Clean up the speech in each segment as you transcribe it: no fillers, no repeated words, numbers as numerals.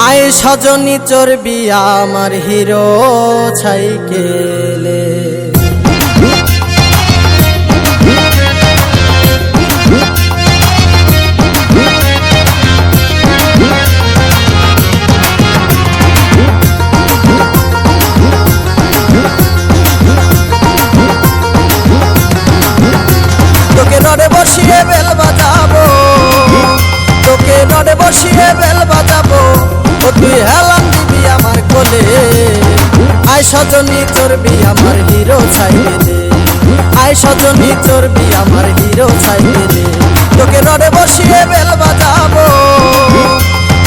আয় সজনী চর্বি আমার হিরো সাইকেলে। তোকে রডে বসিয়ে বেল বাজাবো, তোকে রডে বসিয়ে বেল বাজাবো, ও তুই হেলান দিবি আমার কোলে। আয় সজনী চর্বি আমার হিরো সাইকেলে, আয় সজনী চর্বি আমার হিরো সাইকেলে। তোকে রডে বসিয়ে বেল বাজাবো,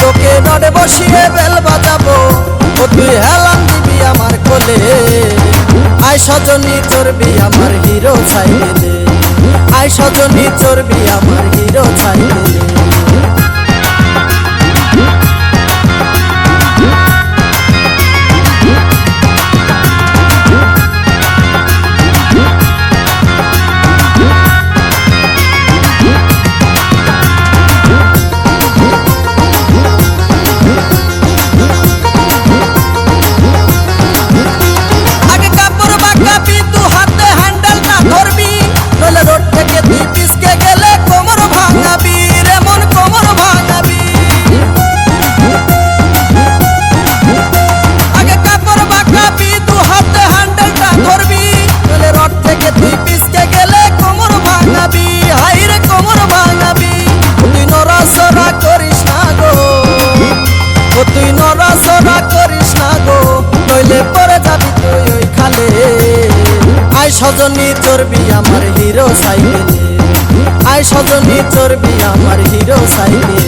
তোকে রডে বসিয়ে বেল বাজাবো, ও তুই হেলান দিবি আমার কোলে। আয় সজনী চর্বি আমার হিরো সাইকেলে, আয় সজনী চর্বি আমার হিরো সাইকেলে। তুই নড়াচড়া করিস না গো, নইলে পরে যাবি তুই ওই খালে। আয় সজনী চর্বি আমার হিরো সাইকেলে, আয় সজনী চর্বি আমার হিরো সাইকেলে।